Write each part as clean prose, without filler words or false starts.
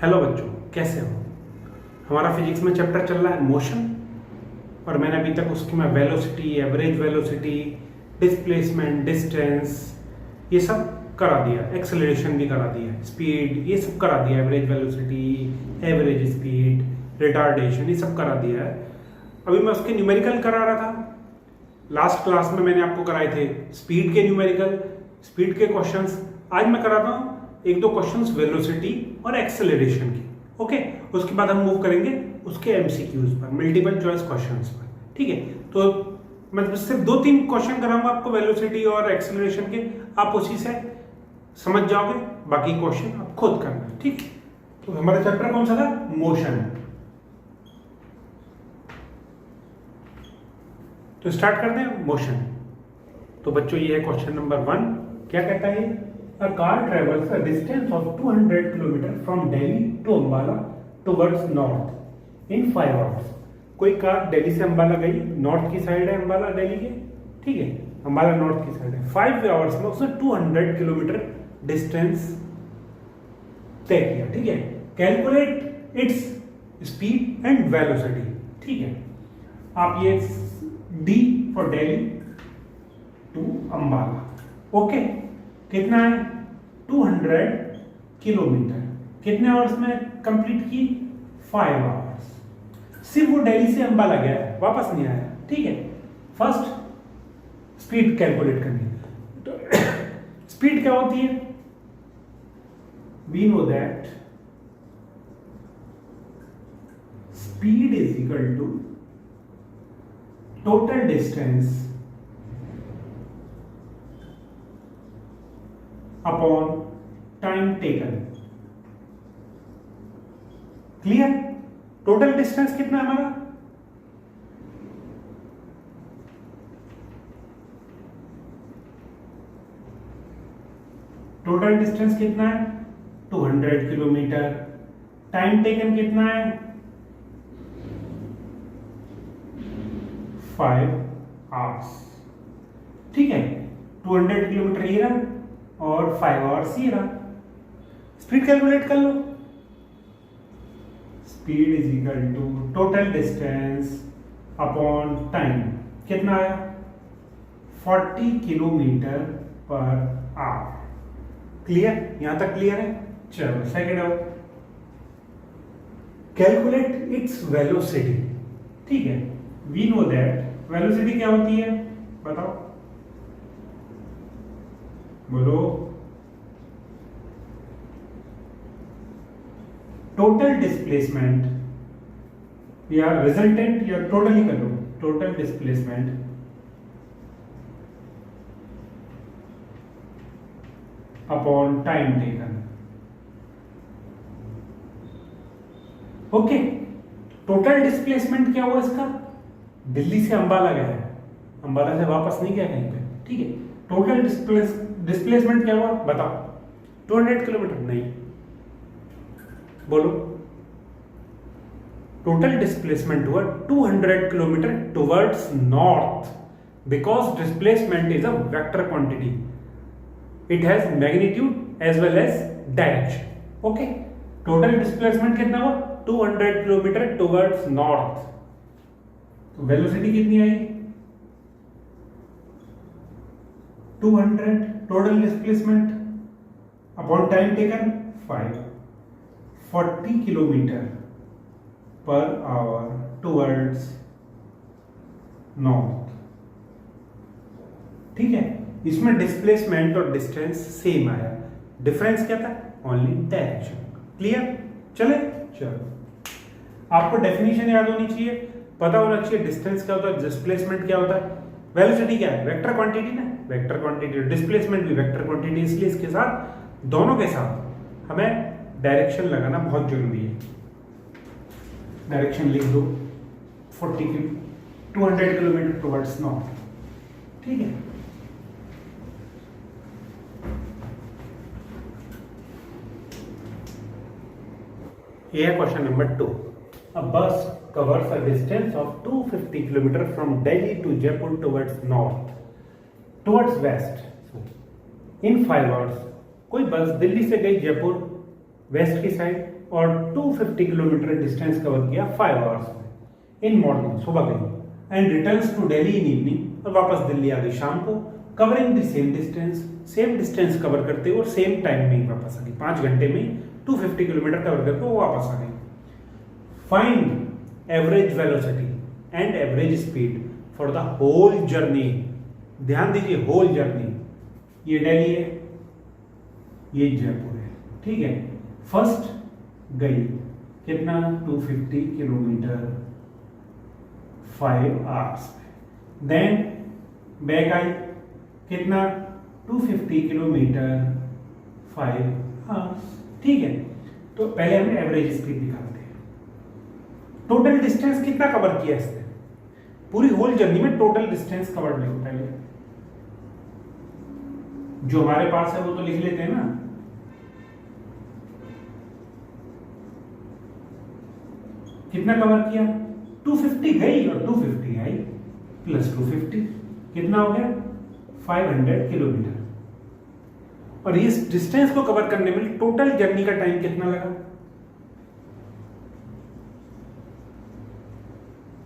Hello बच्चों, कैसे हो। हमारा फिजिक्स में चैप्टर चल रहा है मोशन, और मैंने अभी तक उसकी में velocity, average velocity, displacement, distance, ये सब करा दिया। एक्सेलरेशन भी करा दिया, स्पीड, ये सब करा दिया। Average velocity, average speed, retardation, ये सब करा दिया है। अभी मैं उसके न्यूमेरिकल करा रहा था। लास्ट क्लास में मैंने आपको कराए थे स्पीड के न्यूमेरिकल, स्पीड के क्वेश्चंस। आज मैं कराता हूँ एक दो क्वेश्चंस वेलोसिटी और एक्सेलरेशन की। ओके, उसके बाद हम मूव करेंगे उसके एमसीक्यूज पर, मल्टीपल चॉइस क्वेश्चंस पर। ठीक है, तो मैं सिर्फ 2-3 क्वेश्चन कराऊंगा आपको वेलोसिटी और एक्सेलरेशन के, आप उसी से समझ जाओगे। बाकी क्वेश्चन आप खुद करना। ठीक, तो हमारा चैप्टर कौन सा था? मोशन। तो स्टार्ट करते हैं मोशन। तो बच्चों ये है क्वेश्चन नंबर 1। क्या कहता है? A car travels a distance of 200 km from Delhi to Ambala towards north in 5 hours. कोई कार दिल्ली से अंबाला गई, नॉर्थ की साइड है अंबाला दिल्ली के, ठीक है, अंबाला नॉर्थ की साइड है। 5 आवर्स में उसने 200 किलोमीटर डिस्टेंस तय किया। ठीक है, calculate its speed and velocity. ठीक है, आप ये D for Delhi to Ambala. Okay, कितना है? 200 किलोमीटर। कितने आवर्स में कंप्लीट की? 5 आवर्स। सिर्फ वो दिल्ली से अंबाला गया, वापस नहीं आया। ठीक है, फर्स्ट स्पीड कैलकुलेट करनी। तो स्पीड क्या होती है? We know that speed is equal to total distance upon time taken. Clear? Total distance कितना है हमारा? टोटल डिस्टेंस कितना है? 200 किलोमीटर। टाइम टेकन कितना है? 5 आवर्स। ठीक है, 200 किलोमीटर ये रहा और 5 आवर्स ये रहा। स्पीड कैलकुलेट कर लो। Speed is equal to total distance upon time. कितना आया? 40 किलोमीटर पर आवर। क्लियर? यहां तक क्लियर है? चलो सेकेंड आओ, कैलकुलेट इट्स वेलोसिटी। ठीक है, वी नो दैट वेलोसिटी क्या होती है, बताओ, बोलो। टोटल डिस्प्लेसमेंट या रिजल्टेंट या टोटल ही कर लो। Total displacement upon time taken. Okay, total displacement क्या हुआ इसका? दिल्ली से अंबाला गया है, अंबाला से वापस नहीं गया कहीं पे। ठीक है, टोटल डिस्प्लेसमेंट क्या हुआ बताओ? 200 किलोमीटर। नहीं, बोलो। टोटल डिस्प्लेसमेंट हुआ 200 kilometre towards north, because displacement is a vector quantity, it has magnitude as well as direction. Okay, total displacement कितना हुआ? 200 किलोमीटर टुवर्ड्स नॉर्थ। तो वेलोसिटी कितनी आई? 200 total displacement upon time taken 5, 40 kilometre per hour towards north. ठीक है, इसमें displacement और distance same आया, डिफरेंस क्या था? Only direction. क्लियर? चले, चलो। आपको डेफिनेशन याद होनी चाहिए, पता होना चाहिए डिस्टेंस क्या होता है, डिस्प्लेसमेंट क्या होता है, वेलोसिटी क्या है? वेक्टर क्वांटिटी ना, वेक्टर क्वांटिटी। डिस्प्लेसमेंट भी वेक्टर क्वांटिटी, इसलिए इसके साथ, दोनों के साथ हमें डायरेक्शन लगाना बहुत जरूरी है। डायरेक्शन लिख दो, 200 किलोमीटर टुवर्ड्स नॉर्थ। ठीक है, ये है question number 2। A bus covers a distance of 250 km from Delhi to Jaipur towards west in 5 hours. कोई बस दिल्ली से गई जयपुर वेस्ट की साइड और 250 किलोमीटर डिस्टेंस कवर किया 5 आवर्स में इन मॉर्निंग, सुबह गई and returns to Delhi in evening, और वापस दिल्ली आ गई शाम को, covering the same distance cover करते हुए और सेम टाइम में ही वापस आ गई, 5 घंटे में 250 किलोमीटर कवर करके वो वापस आ गई। Find average velocity and average speed for the whole journey. ध्यान दीजिए, होल जर्नी, ये दिल्ली है, ये जयपुर है, ठीक है। फर्स्ट गई कितना 250 किलोमीटर 5 आवर्स में, देन बैक आई कितना 250 किलोमीटर 5 आवर्स, ठीक है। तो पहले हमें एवरेज स्पीड निकालते हैं। टोटल डिस्टेंस कितना कवर किया इसने, पूरी होल जर्नी में टोटल डिस्टेंस कवर्ड लिखो पहले, जो हमारे पास है वो तो लिख लेते हैं ना। कितना कवर किया 250 गई और 250 आई प्लस 250 कितना हो गया 500 किलोमीटर। और इस डिस्टेंस को कवर करने में टोटल जर्नी का टाइम कितना लगा,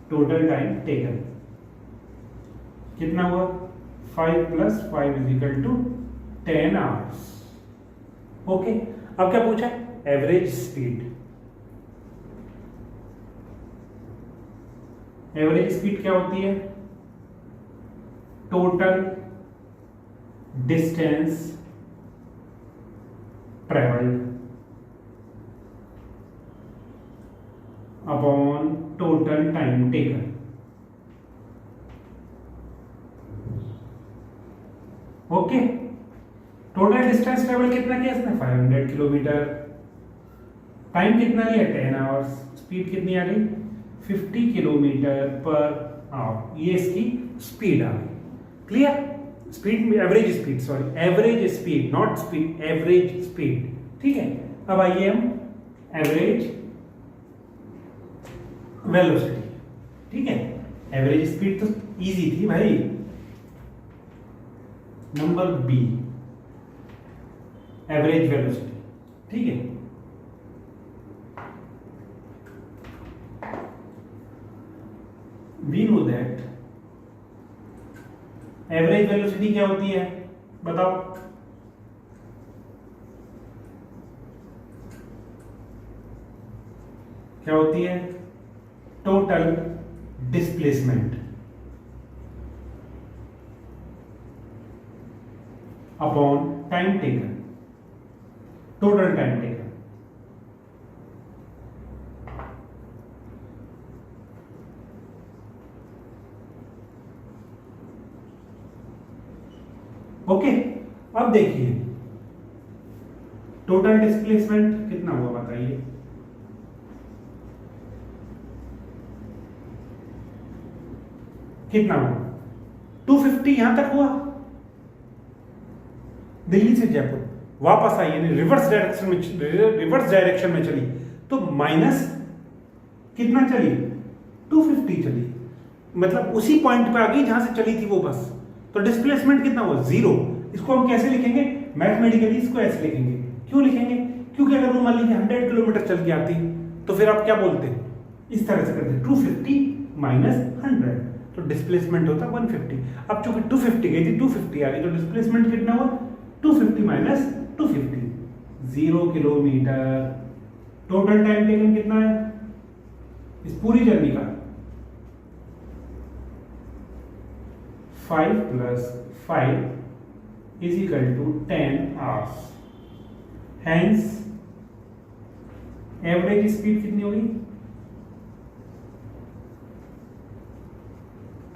टोटल टाइम टेकन कितना हुआ 5 + 5 = 10 आवर्स। ओके, अब क्या पूछा, एवरेज स्पीड। एवरेज स्पीड क्या होती है, total distance travelled upon total time taken. Okay, total distance travel कितना किया इसने 500 किलोमीटर, टाइम कितना लिया 10 आवर्स, स्पीड कितनी आ गई 50 किलोमीटर पर आवर, ये इसकी स्पीड आ गई। Clear, speed average speed, sorry average speed, not speed, average speed, ठीक है। अब आइए हम एवरेज वेलोसिटी, ठीक है। एवरेज स्पीड तो इजी थी भाई, नंबर बी एवरेज वेलोसिटी, ठीक है। We know that average velocity क्या होती है, बताओ। क्या होती है, total displacement upon time taken, total time taken. Okay, अब देखिए टोटल डिस्प्लेसमेंट कितना हुआ बताइए, कितना हुआ 250 यहां तक हुआ, दिल्ली से जयपुर, वापस आई यानी रिवर्स डायरेक्शन में चली, तो माइनस कितना चली 250 चली, मतलब उसी पॉइंट पे आ गई जहां से चली थी वो बस। तो डिस्प्लेसमेंट कितना हुआ 0। इसको हम कैसे लिखेंगे, मैथमेटिकली इसको ऐसे लिखेंगे। क्यों लिखेंगे, क्योंकि अगर वो मान लीजिए 100 किलोमीटर चल के आती तो फिर आप क्या बोलते हैं, इस तरह से करते 250 - 100, तो डिस्प्लेसमेंट होता 150। अब चूंकि 250 गई थी 250 आ गई, तो डिस्प्लेसमेंट कितना हुआ 250 - 250, 0 किलोमीटर। टोटल टाइम टेकन कितना है इस पूरी जर्नी का, 5 + 5 = 10 आवर्स। हैंस एवरेज स्पीड कितनी होगी,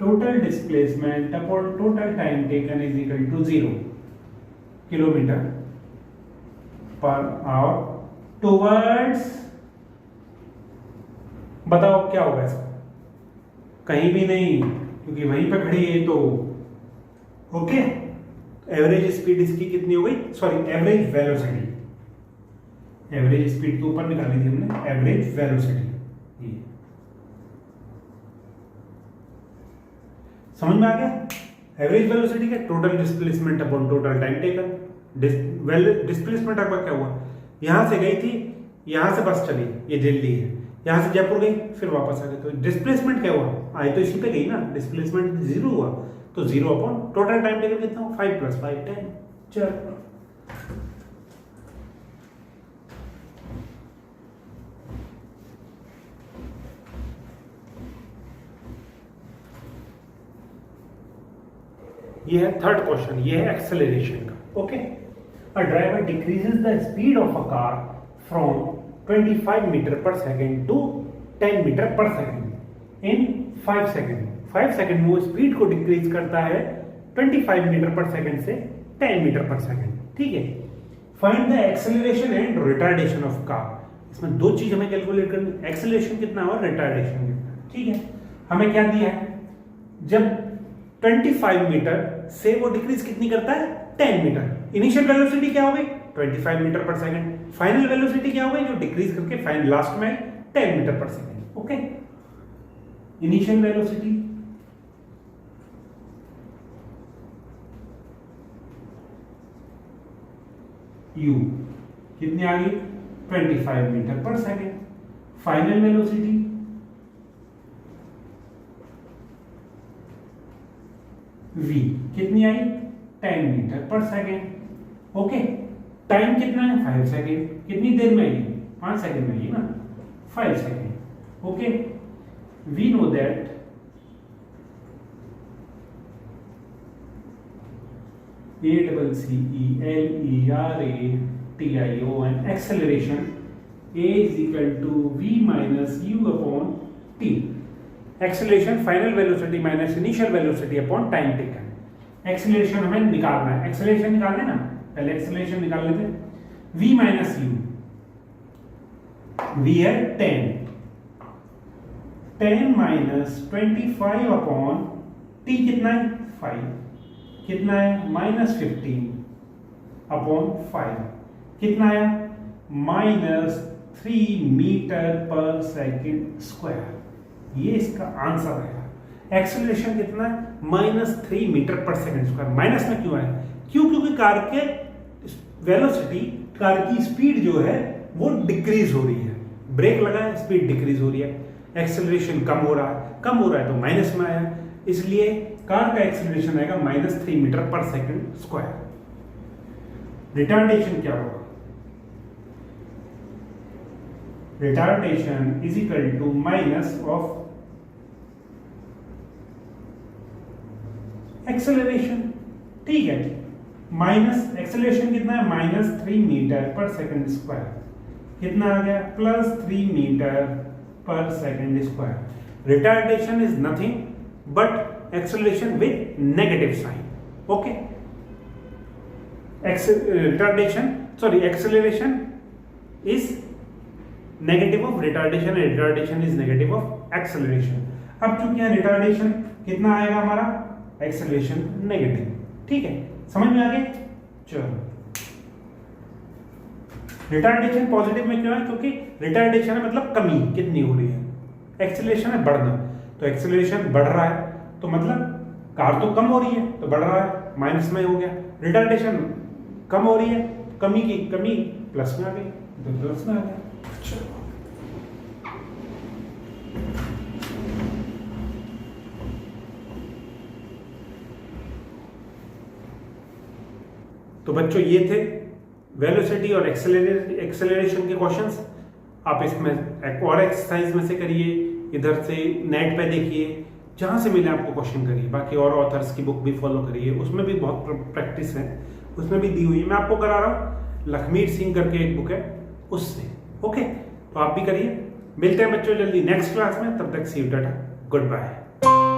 total displacement upon total time taken = 0 kilometre per hour towards, बताओ क्या होगा इसका, कहीं भी नहीं क्योंकि वहीं पे खड़ी है तो। ओके, एवरेज स्पीड इसकी कितनी हो गई, sorry average velocity, average speed के ऊपर निकाली थी हमने एवरेज वेलोसिटी, ये समझ में आ गया। एवरेज वेलोसिटी का total displacement upon total time taken. Displacement आपका क्या हुआ, यहां से गई थी यहाँ से बस चली, ये दिल्ली है, यहाँ से जयपुर गई, फिर वापस आ गई, तो डिस्प्लेसमेंट क्या हुआ, आई तो इसी पे गई ना, डिस्प्लेसमेंट 0 हुआ, तो 0 अपॉन टोटल टाइम टेकन कितना हुआ, 5 + 5 10। चलो ये है थर्ड क्वेश्चन, ये है एक्सेलरेशन का। Okay, a driver decreases the speed of a car from 25 metre per second to 10 metre per second in 5 second. 5 second में वो स्पीड को डिक्रीज करता है 25 मीटर पर सेकेंड से 10 मीटर पर सेकेंड। ठीक है, find the acceleration and retardation of car. इसमें दो चीज हमें कैलकुलेट करनी, एक्सेलरेशन कितना और रिटार्डेशन कितना। ठीक है, हमें क्या दिया है, जब 25 मीटर से वो डिक्रीज कितनी करता है, 10 मीटर। इनिशियल वेलोसिटी क्या हो गई, 25 मीटर पर सेकंड। फाइनल वेलोसिटी क्या हो गई, जो डिक्रीज करके फाइनल लास्ट में 10 मीटर पर second. Okay, initial velocity u कितनी आ गई, 25 मीटर पर सेकंड। फाइनल वेलोसिटी v कितनी आई, 10 metre per second. Okay, time कितना है, 5 सेकेंड। कितनी देर में आई, 5 सेकेंड में आई ना, 5 second. Okay, we know that ACCELERATION acceleration A is equal to v minus u upon t। Acceleration final velocity minus initial velocity upon time taken. Acceleration हमें निकालना है, एक्सेलरेशन निकालना है ना, पहले एक्सेलरेशन निकाल लेते हैं। v माइनस यू, v है 10 माइनस 25 अपॉन t कितना है, 5 कितना है, -15 अपॉन 5 कितना है, -3 मीटर पर सेकेंड स्क्वायर। ये इसका आंसर है। एक्सेलरेशन कितना है, -3 metre per second square. Minus में क्यों है, क्योंकि कार के वेलोसिटी, कार की स्पीड जो है वो डिक्रीज हो रही है, ब्रेक लगा है, स्पीड डिक्रीज हो रही है, एक्सेलरेशन कम हो रहा है तो माइनस में आया, इसलिए कार का एक्सेलरेशन आएगा -3 metre per second square. Retardation क्या होगा, retardation is equal to minus of acceleration. ठीक है, माइनस एक्सेलरेशन कितना है, -3 मीटर पर सेकेंड स्क्वायर कितना आ गया, +3 metre per second square. Retardation is nothing but acceleration with negative sign. Okay, acceleration is negative of retardation, retardation is negative of acceleration. अब चूंकि यहाँ retardation कितना आएगा हमारा, एक्सेलरेशन नेगेटिव। ठीक है, समझ में आ गया। चलो, रिटार्डेशन पॉजिटिव में क्यों है, क्योंकि रिटार्डेशन है मतलब कमी कितनी हो रही है, एक्सेलरेशन है बढ़ना, तो एक्सेलरेशन बढ़ रहा है तो मतलब कार तो कम हो रही है तो बढ़ रहा है, माइनस में हो गया। रिटार्डेशन कम हो रही है, कमी की कमी प्लस में आ गई, तो प्लस में आ गया। चलो, तो बच्चों ये थे वेलोसिटी और एक्सेलरेशन के क्वेश्चंस। आप इसमें एक और एक्सरसाइज में से करिए, इधर से नेट पे देखिए, जहाँ से मिले आपको क्वेश्चन करिए। बाकी और ऑथर्स की बुक भी फॉलो करिए, उसमें भी बहुत प्रैक्टिस है, उसमें भी दी हुई है। मैं आपको करा रहा हूँ, लखमीर सिंह करके एक बुक है उससे। ओके, तो आप भी करिए। मिलते हैं बच्चों जल्दी नेक्स्ट क्लास में, तब तक सी यू, टाटा, गुड बाय।